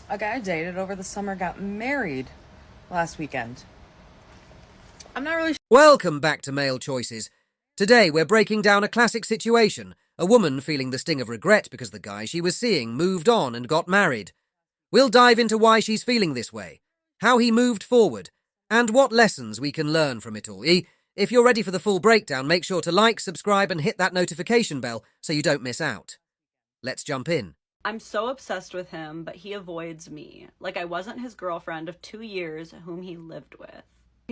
A guy I dated over the summer got married last weekend. I'm not really Welcome back to Male Choices. Today we're breaking down a classic situation, a woman feeling the sting of regret because the guy she was seeing moved on and got married. We'll dive into why she's feeling this way, how he moved forward, and what lessons we can learn from it all. If you're ready for the full breakdown, make sure to like, subscribe, and hit that notification bell so you don't miss out. Let's jump in. I'm so obsessed with him, but he avoids me. Like I wasn't his girlfriend of 2 years whom he lived with.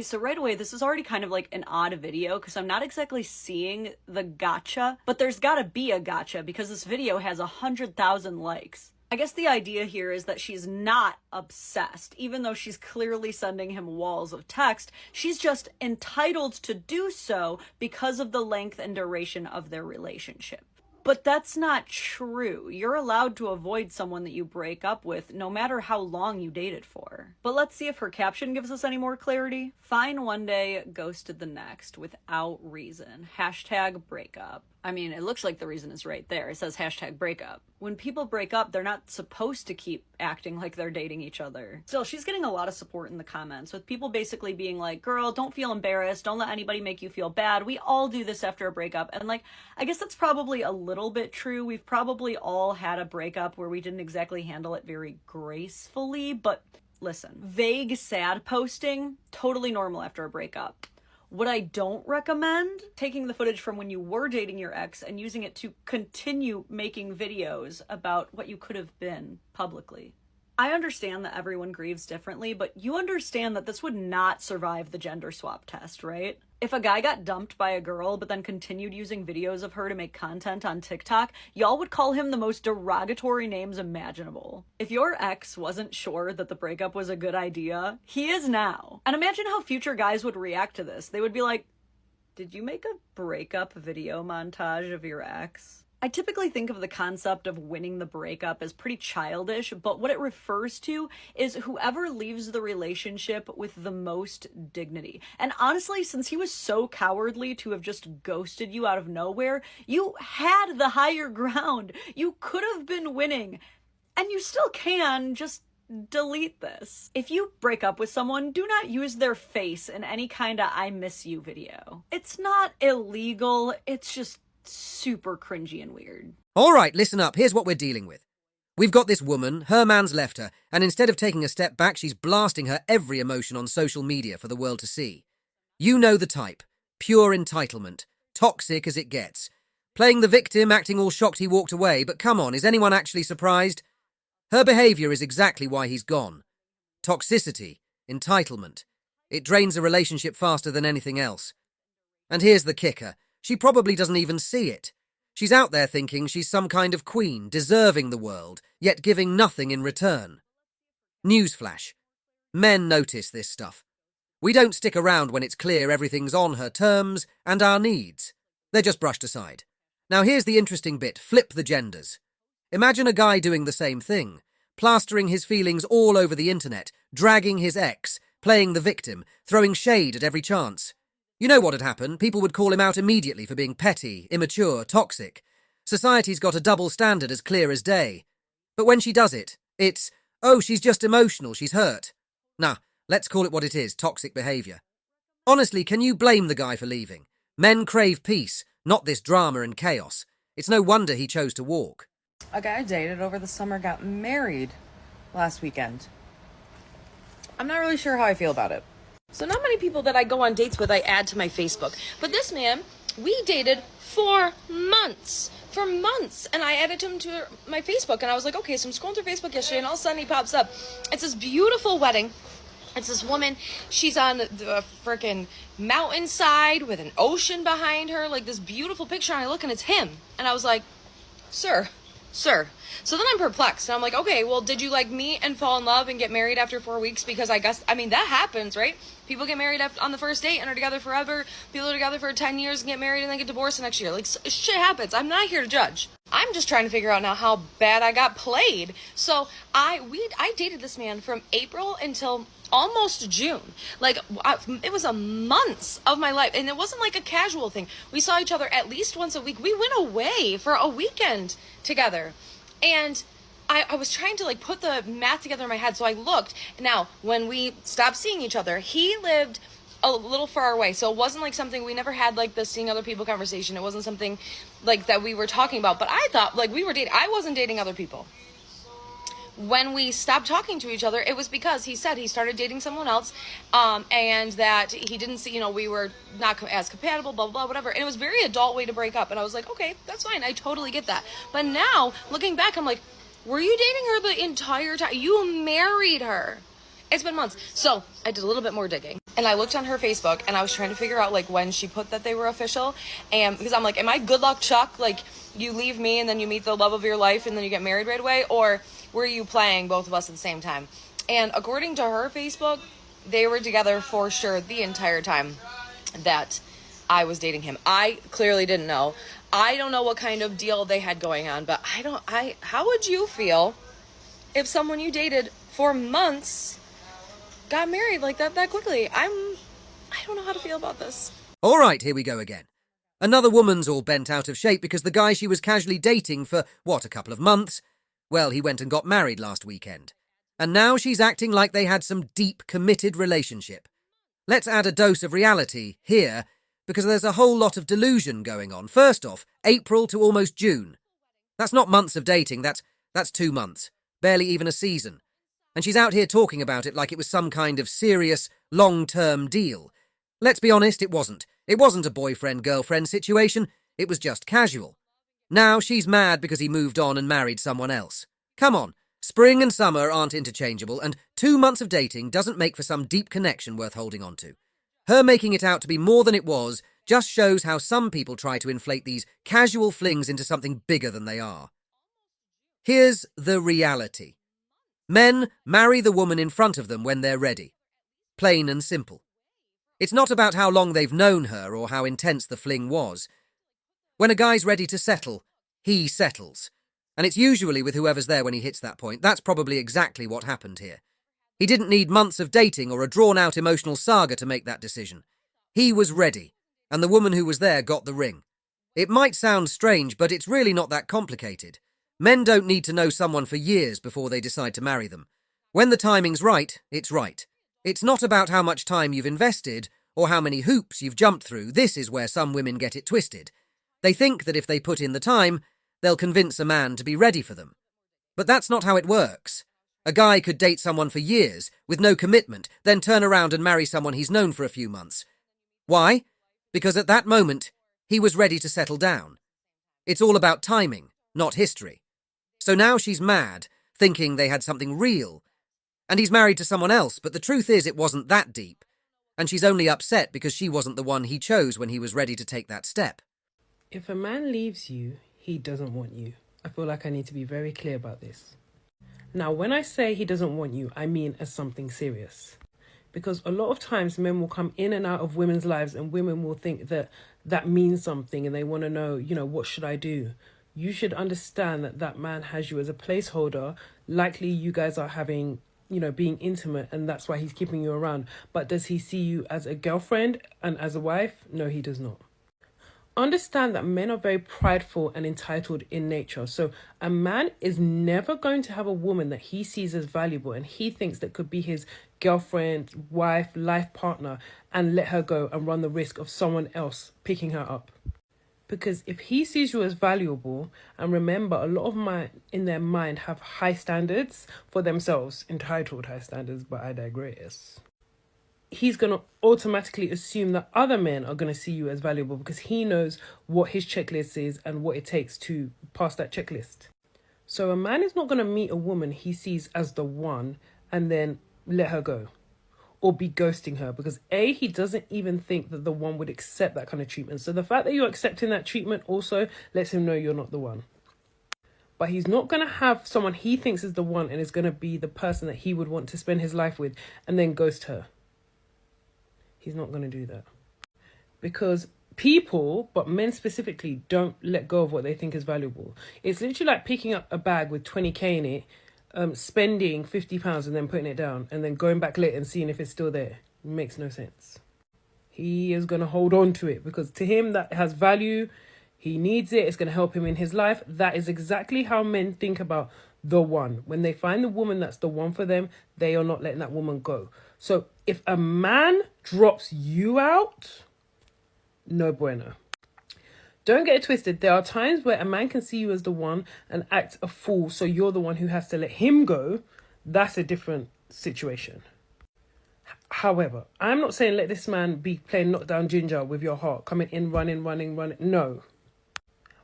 So right away, this is already kind of like an odd video because I'm not exactly seeing the gotcha, but there's gotta be a gotcha because this video has 100,000 likes. I guess the idea here is that she's not obsessed, even though she's clearly sending him walls of text. She's just entitled to do so because of the length and duration of their relationship. But that's not true. You're allowed to avoid someone that you break up with, no matter how long you dated for. But let's see if her caption gives us any more clarity. Fine one day, ghosted the next, without reason. Hashtag breakup. I mean, it looks like the reason is right there. It says hashtag breakup. When people break up, they're not supposed to keep acting like they're dating each other. Still, she's getting a lot of support in the comments, with people basically being like, girl, don't feel embarrassed. Don't let anybody make you feel bad. We all do this after a breakup. And like, I guess that's probably a little bit true. We've probably all had a breakup where we didn't exactly handle it very gracefully, but listen, vague sad posting, totally normal after a breakup. What I don't recommend, taking the footage from when you were dating your ex and using it to continue making videos about what you could have been publicly. I understand that everyone grieves differently, but you understand that this would not survive the gender swap test, right? If a guy got dumped by a girl but then continued using videos of her to make content on TikTok, y'all would call him the most derogatory names imaginable. If your ex wasn't sure that the breakup was a good idea, he is now. And imagine how future guys would react to this. They would be like, did you make a breakup video montage of your ex? I typically think of the concept of winning the breakup as pretty childish, but what it refers to is whoever leaves the relationship with the most dignity. And honestly, since he was so cowardly to have just ghosted you out of nowhere, you had the higher ground. You could have been winning, and you still can. Just delete this. If you break up with someone, do not use their face in any kind of I miss you video. It's not illegal, it's just super cringy and weird. All right, listen up. Here's what we're dealing with. We've got this woman, her man's left her, and instead of taking a step back, she's blasting her every emotion on social media for the world to see. You know the type. Pure entitlement. Toxic as it gets. Playing the victim, acting all shocked he walked away, but come on, is anyone actually surprised? Her behavior is exactly why he's gone. Toxicity. Entitlement. It drains a relationship faster than anything else. And here's the kicker. She probably doesn't even see it. She's out there thinking she's some kind of queen, deserving the world, yet giving nothing in return. Newsflash. Men notice this stuff. We don't stick around when it's clear everything's on her terms and our needs. They're just brushed aside. Now here's the interesting bit. Flip the genders. Imagine a guy doing the same thing, plastering his feelings all over the internet, dragging his ex, playing the victim, throwing shade at every chance. You know what'd happen. People would call him out immediately for being petty, immature, toxic. Society's got a double standard as clear as day. But when she does it, it's, oh, she's just emotional, she's hurt. Nah, let's call it what it is, toxic behaviour. Honestly, can you blame the guy for leaving? Men crave peace, not this drama and chaos. It's no wonder he chose to walk. A guy I dated over the summer got married last weekend. I'm not really sure how I feel about it. So not many people that I go on dates with I add to my Facebook. But this man, we dated for months. And I added him to my Facebook. And I was like, okay, so I'm scrolling through Facebook yesterday and all of a sudden he pops up. It's this beautiful wedding. It's this woman. She's on the freaking mountainside with an ocean behind her. Like this beautiful picture. And I look and it's him. And I was like, sir. So then I'm perplexed. And I'm like, okay, well, did you like meet and fall in love and get married after 4 weeks? Because I guess, I mean, that happens, right? People get married on the first date and are together forever. People are together for 10 years and get married and then get divorced the next year. Like, shit happens. I'm not here to judge. I'm just trying to figure out now how bad I got played. So I dated this man from April until almost June. Like, it was a months of my life. And it wasn't like a casual thing. We saw each other at least once a week. We went away for a weekend together. And I was trying to like put the math together in my head. So I looked. Now, when we stopped seeing each other, he lived a little far away. So it wasn't like something, we never had like the seeing other people conversation. It wasn't something like that we were talking about. But I thought like we were dating. I wasn't dating other people. When we stopped talking to each other, it was because he said he started dating someone else, and that he didn't see, we were not as compatible, blah, blah, blah, whatever. And it was a very adult way to break up. And I was like, okay, that's fine. I totally get that. But now, looking back, I'm like, were you dating her the entire time? You married her. It's been months. So I did a little bit more digging. And I looked on her Facebook, and I was trying to figure out, like, when she put that they were official. And because I'm like, am I good luck Chuck? Like, you leave me, and then you meet the love of your life, and then you get married right away? Or were you playing both of us at the same time? And according to her Facebook, they were together for sure the entire time that I was dating him. I clearly didn't know. I don't know what kind of deal they had going on, but how would you feel if someone you dated for months got married like that quickly? I don't know how to feel about this. All right, here we go again. Another woman's all bent out of shape because the guy she was casually dating for, a couple of months? Well, he went and got married last weekend. And now she's acting like they had some deep, committed relationship. Let's add a dose of reality here, because there's a whole lot of delusion going on. First off, April to almost June. That's not months of dating, that's 2 months. Barely even a season. And she's out here talking about it like it was some kind of serious, long-term deal. Let's be honest, it wasn't. It wasn't a boyfriend-girlfriend situation, it was just casual. Now she's mad because he moved on and married someone else. Come on, spring and summer aren't interchangeable, and 2 months of dating doesn't make for some deep connection worth holding on to. Her making it out to be more than it was just shows how some people try to inflate these casual flings into something bigger than they are. Here's the reality. Men marry the woman in front of them when they're ready. Plain and simple. It's not about how long they've known her or how intense the fling was. When a guy's ready to settle, he settles. And it's usually with whoever's there when he hits that point. That's probably exactly what happened here. He didn't need months of dating or a drawn-out emotional saga to make that decision. He was ready, and the woman who was there got the ring. It might sound strange, but it's really not that complicated. Men don't need to know someone for years before they decide to marry them. When the timing's right, it's right. It's not about how much time you've invested or how many hoops you've jumped through. This is where some women get it twisted. They think that if they put in the time, they'll convince a man to be ready for them. But that's not how it works. A guy could date someone for years, with no commitment, then turn around and marry someone he's known for a few months. Why? Because at that moment, he was ready to settle down. It's all about timing, not history. So now she's mad, thinking they had something real. And he's married to someone else, but the truth is it wasn't that deep. And she's only upset because she wasn't the one he chose when he was ready to take that step. If a man leaves you, he doesn't want you. I feel like I need to be very clear about this. Now, when I say he doesn't want you, I mean as something serious. Because a lot of times men will come in and out of women's lives and women will think that that means something and they want to know, what should I do? You should understand that that man has you as a placeholder. Likely you guys are having, being intimate, and that's why he's keeping you around. But does he see you as a girlfriend and as a wife? No, he does not. Understand that men are very prideful and entitled in nature. So a man is never going to have a woman that he sees as valuable and he thinks that could be his girlfriend, wife, life partner, and let her go and run the risk of someone else picking her up. Because if he sees you as valuable, and remember, a lot of men in their mind have high standards for themselves, entitled high standards, but I digress. He's going to automatically assume that other men are going to see you as valuable because he knows what his checklist is and what it takes to pass that checklist. So a man is not going to meet a woman he sees as the one and then let her go or be ghosting her because A, he doesn't even think that the one would accept that kind of treatment. So the fact that you're accepting that treatment also lets him know you're not the one. But he's not going to have someone he thinks is the one and is going to be the person that he would want to spend his life with and then ghost her. He's not going to do that. Because people, but men specifically, don't let go of what they think is valuable. It's literally like picking up a bag with 20k in it, spending £50 and then putting it down, and then going back later and seeing if it's still there. It makes no sense. He is going to hold on to it because to him that has value. He needs it. It's going to help him in his life. That is exactly how men think about the one. When they find the woman that's the one for them, they are not letting that woman go. So if a man drops you out, no bueno. Don't get it twisted. There are times where a man can see you as the one and act a fool, so you're the one who has to let him go. That's a different situation. However, I'm not saying let this man be playing knockdown ginger with your heart, coming in, running. No.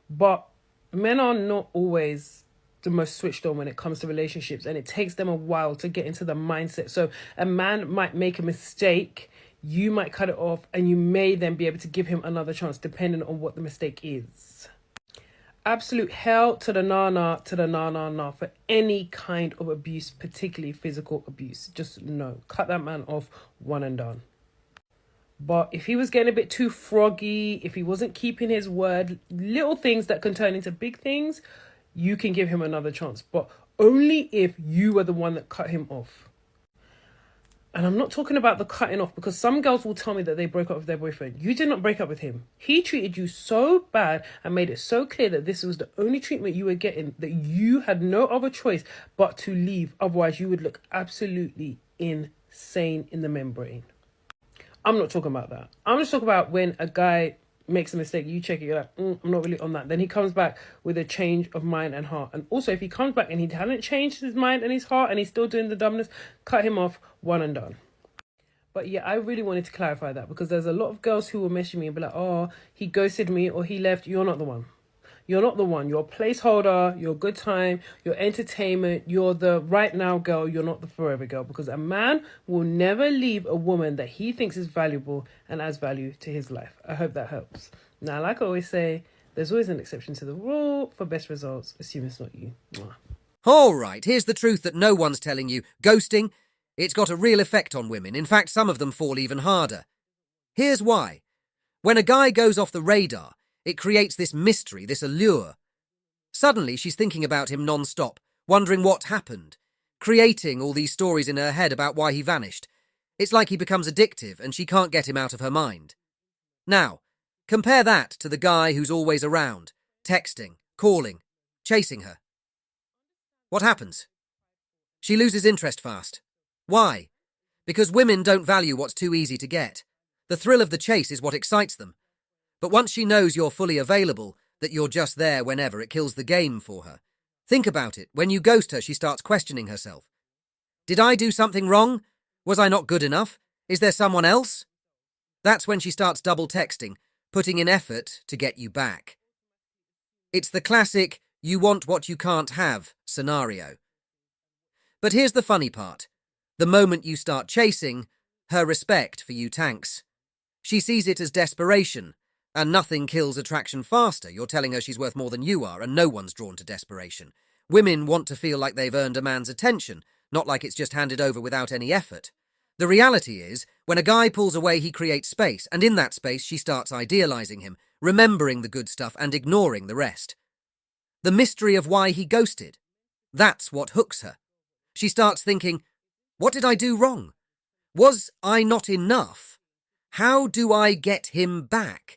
But men are not always the most switched on when it comes to relationships, and it takes them a while to get into the mindset. So a man might make a mistake, you might cut it off, and you may then be able to give him another chance depending on what the mistake is. Absolute hell to the na for any kind of abuse, particularly physical abuse. Just no. Cut that man off, one and done. But if he was getting a bit too froggy, if he wasn't keeping his word, little things that can turn into big things, you can give him another chance. But only if you were the one that cut him off. And I'm not talking about the cutting off, because some girls will tell me that they broke up with their boyfriend. You did not break up with him. He treated you so bad and made it so clear that this was the only treatment you were getting, that you had no other choice but to leave. Otherwise, you would look absolutely insane in the membrane. I'm not talking about that. I'm just talking about when a guy makes a mistake, you check it, you're like, I'm not really on that. Then he comes back with a change of mind and heart. And also, if he comes back and he hasn't changed his mind and his heart and he's still doing the dumbness, cut him off, one and done. But yeah, I really wanted to clarify that, because there's a lot of girls who will message me and be like, oh, he ghosted me or he left. You're not the one. You're not the one. You're a placeholder, you're a good time, you're entertainment, you're the right now girl, you're not the forever girl, because a man will never leave a woman that he thinks is valuable and adds value to his life. I hope that helps. Now, like I always say, there's always an exception to the rule. For best results, assume it's not you. Mwah. All right, here's the truth that no one's telling you. Ghosting, it's got a real effect on women. In fact, some of them fall even harder. Here's why. When a guy goes off the radar, it creates this mystery, this allure. Suddenly, she's thinking about him non-stop, wondering what happened, creating all these stories in her head about why he vanished. It's like he becomes addictive and she can't get him out of her mind. Now, compare that to the guy who's always around, texting, calling, chasing her. What happens? She loses interest fast. Why? Because women don't value what's too easy to get. The thrill of the chase is what excites them. But once she knows you're fully available, that you're just there whenever, it kills the game for her. Think about it. When you ghost her, she starts questioning herself. Did I do something wrong? Was I not good enough? Is there someone else? That's when she starts double texting, putting in effort to get you back. It's the classic, you want what you can't have scenario. But here's the funny part. The moment you start chasing, her respect for you tanks. She sees it as desperation. And nothing kills attraction faster. You're telling her she's worth more than you are, and no one's drawn to desperation. Women want to feel like they've earned a man's attention, not like it's just handed over without any effort. The reality is, when a guy pulls away, he creates space, and in that space she starts idealizing him, remembering the good stuff and ignoring the rest. The mystery of why he ghosted. That's what hooks her. She starts thinking, what did I do wrong? Was I not enough? How do I get him back?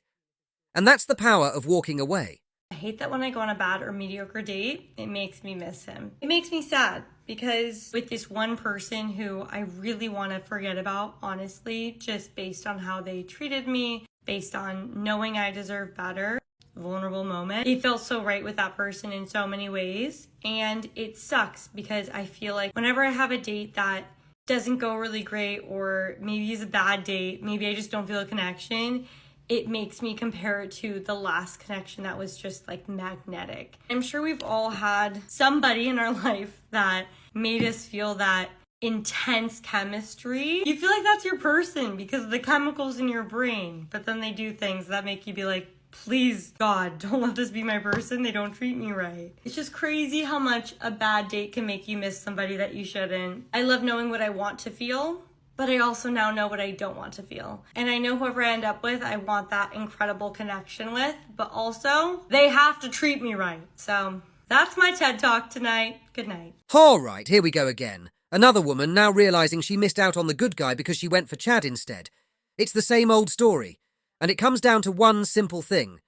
And that's the power of walking away. I hate that when I go on a bad or mediocre date, it makes me miss him. It makes me sad because with this one person who I really want to forget about, honestly, just based on how they treated me, based on knowing I deserve better, vulnerable moment. It felt so right with that person in so many ways. And it sucks because I feel like whenever I have a date that doesn't go really great, or maybe it's a bad date, maybe I just don't feel a connection, it makes me compare it to the last connection that was just like magnetic. I'm sure we've all had somebody in our life that made us feel that intense chemistry. You feel like that's your person because of the chemicals in your brain, but then they do things that make you be like, please God, don't let this be my person. They don't treat me right. It's just crazy how much a bad date can make you miss somebody that you shouldn't. I love knowing what I want to feel, but I also now know what I don't want to feel. And I know whoever I end up with, I want that incredible connection with, but also they have to treat me right. So that's my TED Talk tonight. Good night. All right, here we go again. Another woman now realizing she missed out on the good guy because she went for Chad instead. It's the same old story, and it comes down to one simple thing.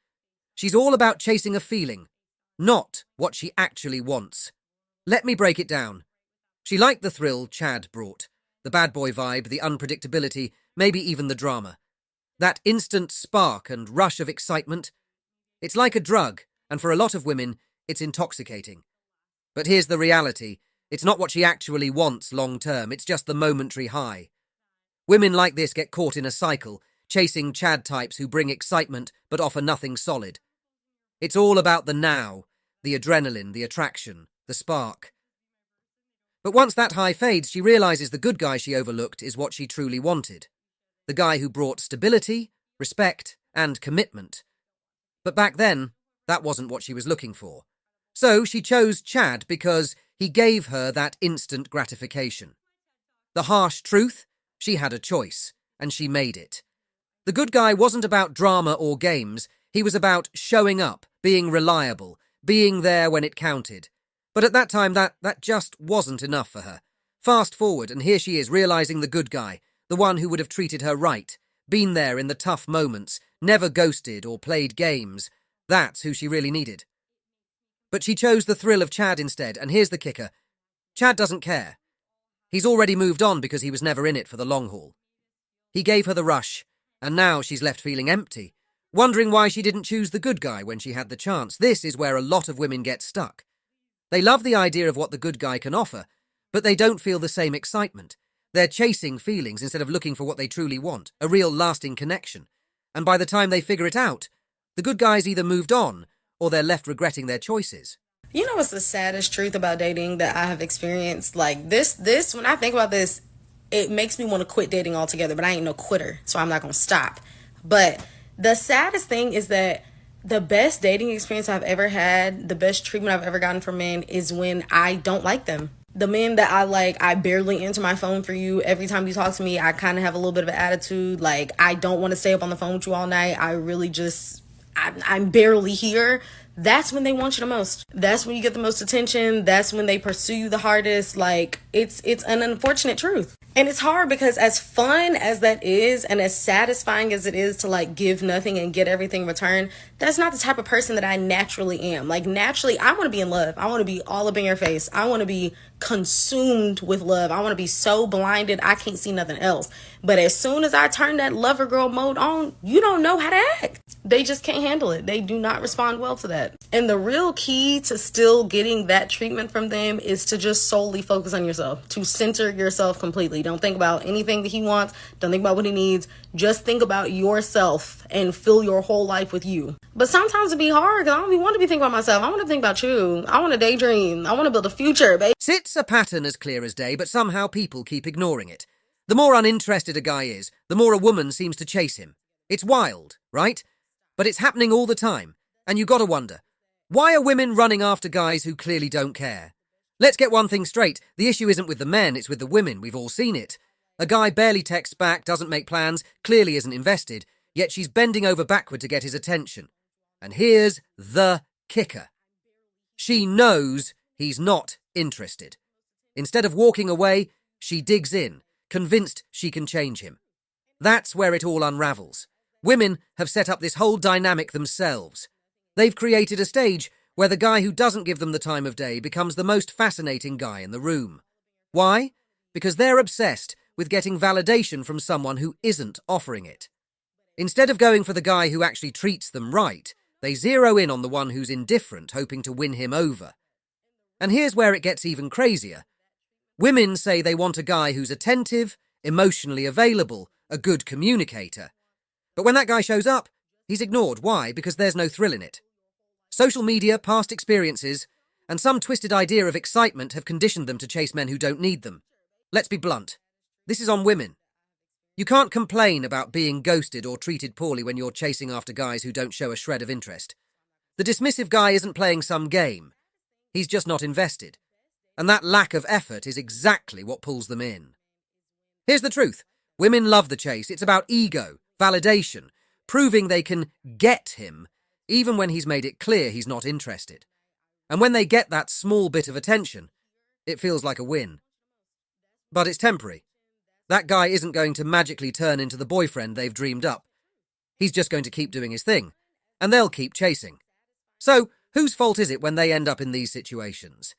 She's all about chasing a feeling, not what she actually wants. Let me break it down. She liked the thrill Chad brought, the bad boy vibe, the unpredictability, maybe even the drama. That instant spark and rush of excitement. It's like a drug, and for a lot of women, it's intoxicating. But here's the reality. It's not what she actually wants long term, it's just the momentary high. Women like this get caught in a cycle, chasing Chad types who bring excitement but offer nothing solid. It's all about the now, the adrenaline, the attraction, the spark. But once that high fades, she realizes the good guy she overlooked is what she truly wanted. The guy who brought stability, respect, and commitment. But back then, that wasn't what she was looking for. So she chose Chad because he gave her that instant gratification. The harsh truth? She had a choice, and she made it. The good guy wasn't about drama or games, he was about showing up, being reliable, being there when it counted. But at that time, that just wasn't enough for her. Fast forward, and here she is realizing the good guy, the one who would have treated her right, been there in the tough moments, never ghosted or played games. That's who she really needed. But she chose the thrill of Chad instead, and here's the kicker. Chad doesn't care. He's already moved on because he was never in it for the long haul. He gave her the rush, and now she's left feeling empty, wondering why she didn't choose the good guy when she had the chance. This is where a lot of women get stuck. They love the idea of what the good guy can offer, but they don't feel the same excitement. They're chasing feelings instead of looking for what they truly want, a real lasting connection. And by the time they figure it out, the good guy's either moved on or they're left regretting their choices. You know what's the saddest truth about dating that I have experienced? Like this, when I think about this, it makes me want to quit dating altogether, but I ain't no quitter, so I'm not going to stop. But the saddest thing is that the best dating experience I've ever had, the best treatment I've ever gotten from men is when I don't like them. The men that I like, I barely answer my phone for you. Every time you talk to me, I kind of have a little bit of an attitude. Like, I don't want to stay up on the phone with you all night. I really just, I'm barely here. That's when they want you the most. That's when you get the most attention. That's when they pursue you the hardest. Like, it's an unfortunate truth. And it's hard because as fun as that is and as satisfying as it is to like give nothing and get everything in return, that's not the type of person that I naturally am. Like naturally, I want to be in love. I want to be all up in your face. I want to be consumed with love. I want to be so blinded I can't see nothing else. But as soon as I turn that lover girl mode on, you don't know how to act. They just can't handle it. They do not respond well to that. And the real key to still getting that treatment from them is to just solely focus on yourself, to center yourself completely. Don't think about anything that he wants. Don't think about what he needs. Just think about yourself and fill your whole life with you. But sometimes it be hard because I don't want to be thinking about myself. I want to think about you. I want to daydream. I want to build a future, baby. It's a pattern as clear as day, but somehow people keep ignoring it. The more uninterested a guy is, the more a woman seems to chase him. It's wild, right? But it's happening all the time. And you gotta wonder, why are women running after guys who clearly don't care? Let's get one thing straight. The issue isn't with the men, it's with the women. We've all seen it. A guy barely texts back, doesn't make plans, clearly isn't invested, yet she's bending over backward to get his attention. And here's the kicker. She knows he's not interested. Instead of walking away, she digs in, convinced she can change him. That's where it all unravels. Women have set up this whole dynamic themselves. They've created a stage where the guy who doesn't give them the time of day becomes the most fascinating guy in the room. Why? Because they're obsessed with getting validation from someone who isn't offering it. Instead of going for the guy who actually treats them right, they zero in on the one who's indifferent, hoping to win him over. And here's where it gets even crazier. Women say they want a guy who's attentive, emotionally available, a good communicator. But when that guy shows up, he's ignored. Why? Because there's no thrill in it. Social media, past experiences, and some twisted idea of excitement have conditioned them to chase men who don't need them. Let's be blunt. This is on women. You can't complain about being ghosted or treated poorly when you're chasing after guys who don't show a shred of interest. The dismissive guy isn't playing some game. He's just not invested. And that lack of effort is exactly what pulls them in. Here's the truth. Women love the chase. It's about ego, validation, proving they can get him, even when he's made it clear he's not interested. And when they get that small bit of attention, it feels like a win. But it's temporary. That guy isn't going to magically turn into the boyfriend they've dreamed up. He's just going to keep doing his thing, and they'll keep chasing. So, whose fault is it when they end up in these situations?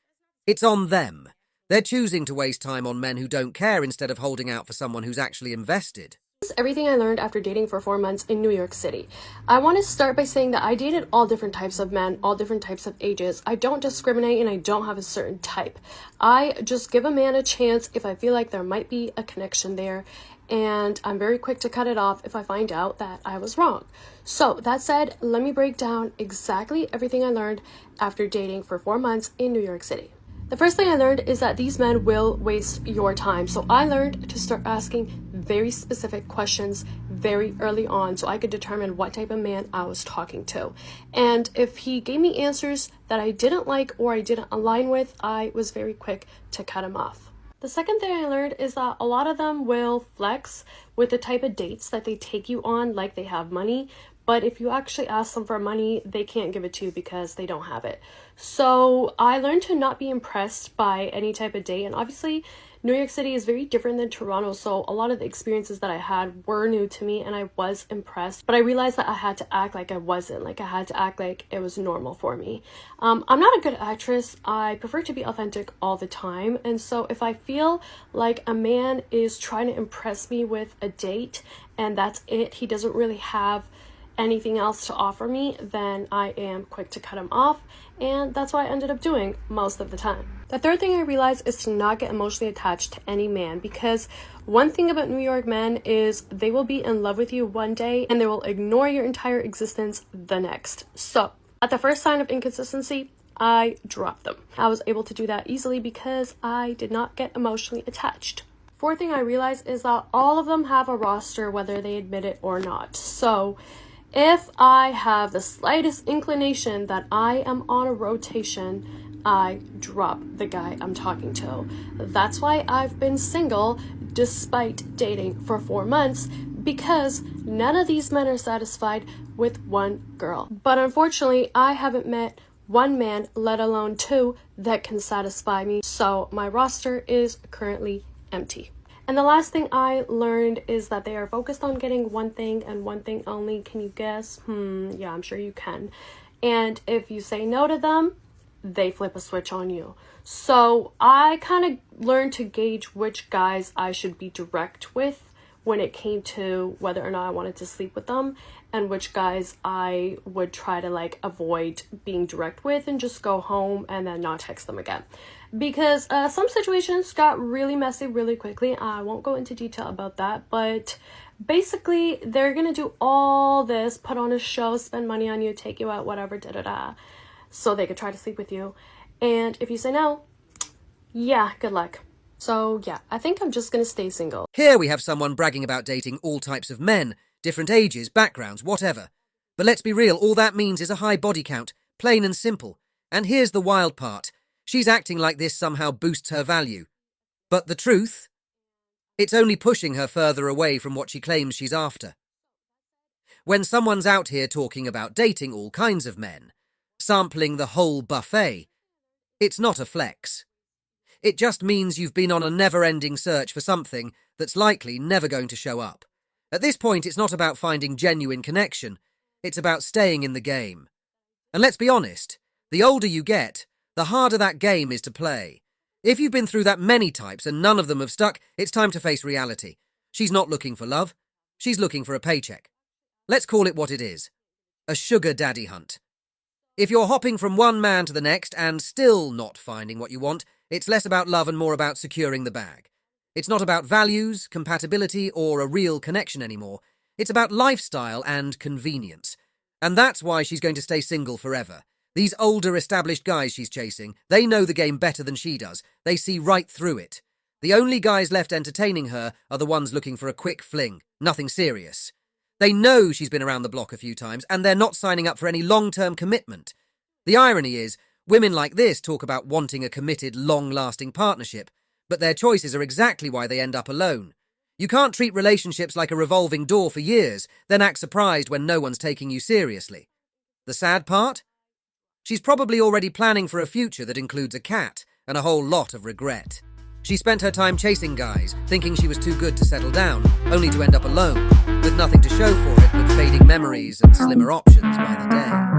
It's on them. They're choosing to waste time on men who don't care instead of holding out for someone who's actually invested. This is everything I learned after dating for 4 months in New York City. I want to start by saying that I dated all different types of men, all different types of ages. I don't discriminate and I don't have a certain type. I just give a man a chance if I feel like there might be a connection there, and I'm very quick to cut it off if I find out that I was wrong. So that said, let me break down exactly everything I learned after dating for 4 months in New York City. The first thing I learned is that these men will waste your time. So I learned to start asking very specific questions very early on so I could determine what type of man I was talking to. And if he gave me answers that I didn't like or I didn't align with, I was very quick to cut him off. The second thing I learned is that a lot of them will flex with the type of dates that they take you on, like they have money. But if you actually ask them for money, they can't give it to you because they don't have it. So I learned to not be impressed by any type of date. And obviously, New York City is very different than Toronto. So a lot of the experiences that I had were new to me and I was impressed. But I realized that I had to act like I wasn't. Like I had to act like it was normal for me. I'm not a good actress. I prefer to be authentic all the time. And so if I feel like a man is trying to impress me with a date and that's it, he doesn't really have anything else to offer me, then I am quick to cut him off, and that's what I ended up doing most of the time. The third thing I realized is to not get emotionally attached to any man, because one thing about New York men is they will be in love with you one day and they will ignore your entire existence the next. So at the first sign of inconsistency, I dropped them. I was able to do that easily because I did not get emotionally attached. Fourth thing I realized is that all of them have a roster whether they admit it or not. So if I have the slightest inclination that I am on a rotation, I drop the guy I'm talking to. That's why I've been single despite dating for 4 months, because none of these men are satisfied with one girl. But unfortunately, I haven't met one man, let alone 2, that can satisfy me. So my roster is currently empty. And the last thing I learned is that they are focused on getting one thing and one thing only. Can you guess? Yeah, I'm sure you can. And if you say no to them, they flip a switch on you. So I kind of learned to gauge which guys I should be direct with when it came to whether or not I wanted to sleep with them, and which guys I would try to avoid being direct with and just go home and then not text them again. Because some situations got really messy really quickly. I won't go into detail about that, but basically they're gonna do all this, put on a show, spend money on you, take you out, whatever, so they could try to sleep with you. And if you say no, yeah, good luck. So yeah, I think I'm just gonna stay single. Here we have someone bragging about dating all types of men, different ages, backgrounds, whatever. But let's be real, all that means is a high body count, plain and simple. And here's the wild part. She's acting like this somehow boosts her value. But the truth? It's only pushing her further away from what she claims she's after. When someone's out here talking about dating all kinds of men, sampling the whole buffet, it's not a flex. It just means you've been on a never-ending search for something that's likely never going to show up. At this point, it's not about finding genuine connection. It's about staying in the game. And let's be honest, the older you get, the harder that game is to play. If you've been through that many types and none of them have stuck, it's time to face reality. She's not looking for love. She's looking for a paycheck. Let's call it what it is. A sugar daddy hunt. If you're hopping from one man to the next and still not finding what you want, it's less about love and more about securing the bag. It's not about values, compatibility, or a real connection anymore. It's about lifestyle and convenience. And that's why she's going to stay single forever. These older, established guys she's chasing, they know the game better than she does. They see right through it. The only guys left entertaining her are the ones looking for a quick fling, nothing serious. They know she's been around the block a few times, and they're not signing up for any long-term commitment. The irony is, women like this talk about wanting a committed, long-lasting partnership, but their choices are exactly why they end up alone. You can't treat relationships like a revolving door for years, then act surprised when no one's taking you seriously. The sad part? She's probably already planning for a future that includes a cat and a whole lot of regret. She spent her time chasing guys, thinking she was too good to settle down, only to end up alone, with nothing to show for it but fading memories and slimmer options by the day.